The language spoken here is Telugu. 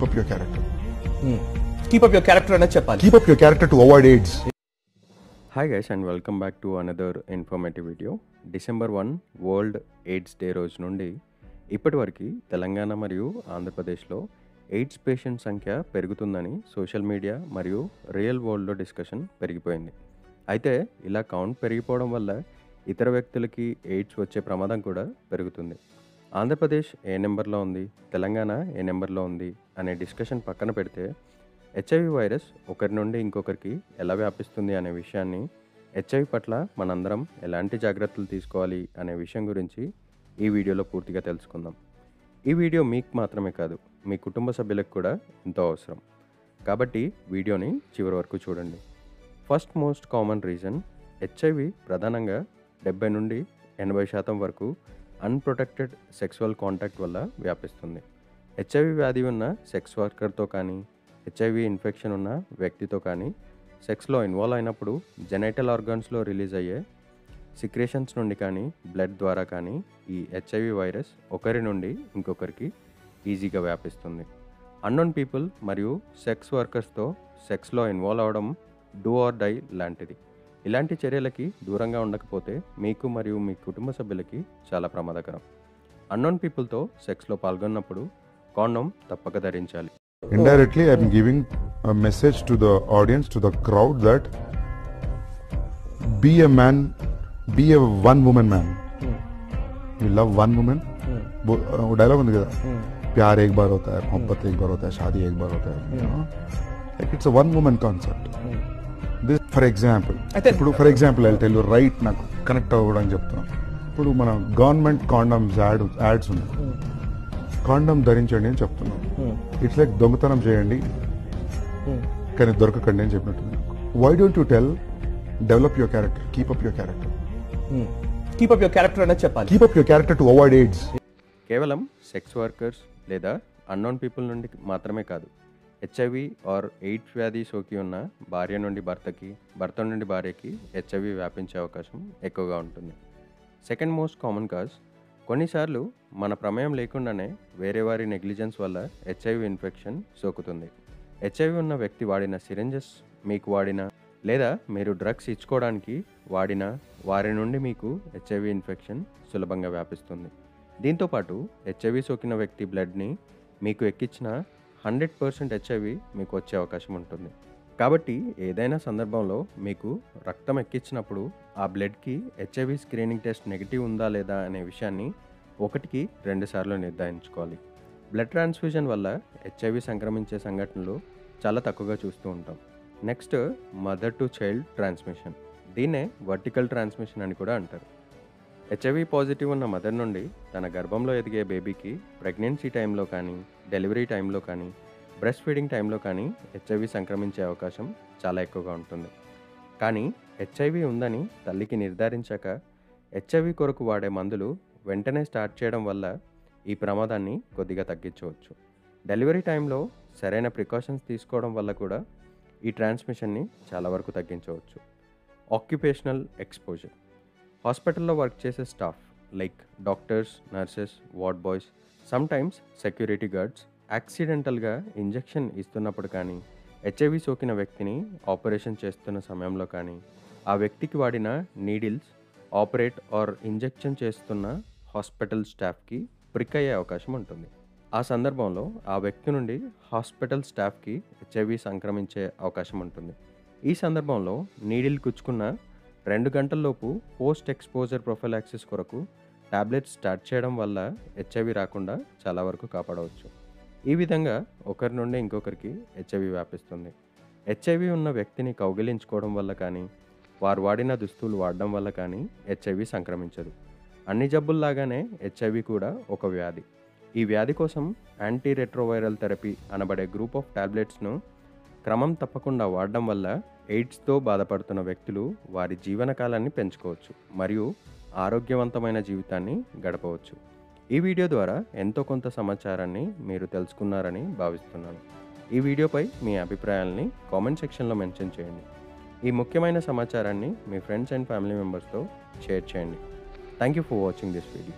up your character. Keep up your character and cheppali. Keep up your character to avoid AIDS. Hi guys and welcome back to another informative video. December 1 World AIDS Day రోజు నుండి ఇప్పటివరకు తెలంగాణ మరియు ఆంధ్రప్రదేశ్లో ఎయిడ్స్ పేషెంట్ సంఖ్య పెరుగుతుందని సోషల్ మీడియా మరియు రియల్ వరల్డ్లో డిస్కషన్ పెరిగిపోయింది. అయితే ఇలా కౌంట్ పెరిగిపోవడం వల్ల ఇతర వ్యక్తులకి ఎయిడ్స్ వచ్చే ప్రమాదం కూడా పెరుగుతుంది. ఆంధ్రప్రదేశ్ ఏ నెంబర్లో ఉంది, తెలంగాణ ఏ నెంబర్లో ఉంది అనే డిస్కషన్ పక్కన పెడితే హెచ్ఐవి వైరస్ ఒకరి నుండి ఇంకొకరికి ఎలా వ్యాపిస్తుంది అనే విషయాన్ని, హెచ్ఐవి పట్ల మనందరం ఎలాంటి జాగ్రత్తలు తీసుకోవాలి అనే విషయం గురించి ఈ వీడియోలో పూర్తిగా తెలుసుకుందాం. ఈ వీడియో మీకు మాత్రమే కాదు, మీ కుటుంబ సభ్యులకు కూడా ఎంతో అవసరం. కాబట్టి వీడియోని చివరి వరకు చూడండి. First most common reason HIV ప్రధానంగా 70 నుండి 80% వరకు అన్ప్రొటెక్టెడ్ సెక్సువల్ కాంటాక్ట్ వల్ల వ్యాపిస్తుంది. హెచ్ఐవి వ్యాధి ఉన్న సెక్స్ వర్కర్తో కానీ, హెచ్ఐవి ఇన్ఫెక్షన్ ఉన్న వ్యక్తితో కానీ సెక్స్లో ఇన్వాల్వ్ అయినప్పుడు జెనైటల్ ఆర్గాన్స్లో రిలీజ్ అయ్యే సిక్రేషన్స్ నుండి కానీ, బ్లడ్ ద్వారా కానీ ఈ హెచ్ఐవి వైరస్ ఒకరి నుండి ఇంకొకరికి ఈజీగా వ్యాపిస్తుంది. అన్నోన్ పీపుల్ మరియు సెక్స్ వర్కర్స్తో సెక్స్లో ఇన్వాల్వ్ అవడం డూ ఆర్ డై లాంటిది. ఇలాంటి చర్యలకి దూరంగా ఉండకపోతే మీకు మరియు మీ కుటుంబ సభ్యులకి చాలా ప్రమాదకరం. అన్నోన్ పీపుల్తో సెక్స్లో పాల్గొన్నప్పుడు కాండోమ్ తప్పక ధరించాలి. Indirectly, I am giving a message to the audience, to the crowd, that be a man, be a one woman man. You love one woman. वो डायलॉग ఉంది కదా, प्यार एक बार होता है, मोहब्बत एक बार होता है, शादी एक बार होता है. Like it's a one woman concept. This for example. ఇప్పుడు for example I'll tell you right, నాకు కనెక్ట్ అవ్వడానికి చెప్తున్నా. ఇప్పుడు మన గవర్నమెంట్ కాండమ్స్ యాడ్స్ ఉంది. కాండమ్ ధరించండి అని చెప్తున్నాం. ఇట్స్ లైక్ దొంగతనం చేయండి కానీ దొరకకండి అని చెప్పినట్టుంది. Why don't you tell develop your character, keep up your character. Keep up your character and cheppali. Keep up your character to avoid AIDS. కేవలం సెక్స్ వర్కర్స్ లేదా అన్నోన్ పీపుల్ నుండి మాత్రమే కాదు, హెచ్ఐవి ఆర్ ఎయిడ్స్ వ్యాధి సోకి ఉన్న భార్య నుండి భర్తకి, భర్త నుండి భార్యకి హెచ్ఐవి వ్యాపించే అవకాశం ఎక్కువగా ఉంటుంది. సెకండ్ మోస్ట్ కామన్ కాజ్, కొన్నిసార్లు మన ప్రమేయం లేకుండానే వేరే వారి నెగ్లిజెన్స్ వల్ల హెచ్ఐవి ఇన్ఫెక్షన్ సోకుతుంది. హెచ్ఐవి ఉన్న వ్యక్తి వాడిన సిరింజెస్ మీకు వాడిన లేదా మీరు డ్రగ్స్ ఇచ్చుకోవడానికి వాడిన వారి నుండి మీకు హెచ్ఐవి ఇన్ఫెక్షన్ సులభంగా వ్యాపిస్తుంది. దీంతోపాటు హెచ్ఐవి సోకిన వ్యక్తి బ్లడ్ని మీకు ఎక్కించిన 100% హెచ్ఐవి మీకు వచ్చే అవకాశం ఉంటుంది. కాబట్టి ఏదైనా సందర్భంలో మీకు రక్తం ఎక్కించినప్పుడు ఆ బ్లడ్కి హెచ్ఐవి స్క్రీనింగ్ టెస్ట్ నెగిటివ్ ఉందా లేదా అనే విషయాన్ని 1కి 2 సార్లు నిర్ధారించుకోవాలి. బ్లడ్ ట్రాన్స్ఫ్యూజన్ వల్ల హెచ్ఐవి సంక్రమించే సంఘటనలు చాలా తక్కువగా చూస్తూ ఉంటాం. Next, mother to child transmission. దీన్నే వర్టికల్ ట్రాన్స్మిషన్ అని కూడా అంటారు. హెచ్ఐవి పాజిటివ్ ఉన్న మదర్ నుండి తన గర్భంలో ఎదిగే బేబీకి ప్రెగ్నెన్సీ టైంలో కానీ, డెలివరీ టైంలో కానీ, బ్రెస్ట్ ఫీడింగ్ టైంలో కానీ హెచ్ఐవి సంక్రమించే అవకాశం చాలా ఎక్కువగా ఉంటుంది. కానీ హెచ్ఐవి ఉందని తల్లికి నిర్ధారించాక హెచ్ఐవి కొరకు వాడే మందులు వెంటనే స్టార్ట్ చేయడం వల్ల ఈ ప్రమాదాన్ని కొద్దిగా తగ్గించవచ్చు. డెలివరీ టైంలో సరైన ప్రికాషన్స్ తీసుకోవడం వల్ల కూడా ఈ ట్రాన్స్మిషన్ని చాలా వరకు తగ్గించవచ్చు. Occupational exposure. హాస్పిటల్లో వర్క్ చేసే staff like doctors, nurses, ward boys, sometimes security guards యాక్సిడెంటల్గా ఇంజెక్షన్ ఇస్తున్నప్పుడు కానీ, హెచ్ఐవి సోకిన వ్యక్తిని ఆపరేషన్ చేస్తున్న సమయంలో కానీ, ఆ వ్యక్తికి వాడిన నీడిల్స్ ఆపరేట్ ఆర్ ఇంజెక్షన్ చేస్తున్న హాస్పిటల్ స్టాఫ్కి ప్రిక్ అయ్యే అవకాశం ఉంటుంది. ఆ సందర్భంలో ఆ వ్యక్తి నుండి హాస్పిటల్ స్టాఫ్కి హెచ్ఐవి సంక్రమించే అవకాశం ఉంటుంది. ఈ సందర్భంలో నీడిల్ కుచ్చుకున్న 2 గంటల్లోపు పోస్ట్ ఎక్స్పోజర్ ప్రొఫైలాక్సిస్ కొరకు టాబ్లెట్స్ స్టార్ట్ చేయడం వల్ల హెచ్ఐవి రాకుండా చాలా వరకు కాపాడవచ్చు. ఈ విధంగా ఒకరి నుండి ఇంకొకరికి హెచ్ఐవి వ్యాపిస్తుంది. హెచ్ఐవి ఉన్న వ్యక్తిని కౌగిలించుకోవడం వల్ల కానీ, వారు వాడిన దుస్తులు వాడడం వల్ల కానీ హెచ్ఐవి సంక్రమించదు. అన్ని జబ్బుల్లాగానే హెచ్ఐవి కూడా ఒక వ్యాధి. ఈ వ్యాధి కోసం యాంటీ రెట్రోవైరల్ థెరపీ అనబడే గ్రూప్ ఆఫ్ టాబ్లెట్స్ను క్రమం తప్పకుండా వాడడం వల్ల ఎయిడ్స్తో బాధపడుతున్న వ్యక్తులు వారి జీవనకాలాన్ని పెంచుకోవచ్చు మరియు ఆరోగ్యవంతమైన జీవితాన్ని గడపవచ్చు. ఈ వీడియో ద్వారా ఎంతో కొంత సమాచారాన్ని మీరు తెలుసుకున్నారని భావిస్తున్నాను. ఈ వీడియోపై మీ అభిప్రాయాలని కామెంట్ సెక్షన్లో మెన్షన్ చేయండి. ఈ ముఖ్యమైన సమాచారాన్ని మీ ఫ్రెండ్స్ అండ్ ఫ్యామిలీ మెంబర్స్తో షేర్ చేయండి. Thank you for watching this video.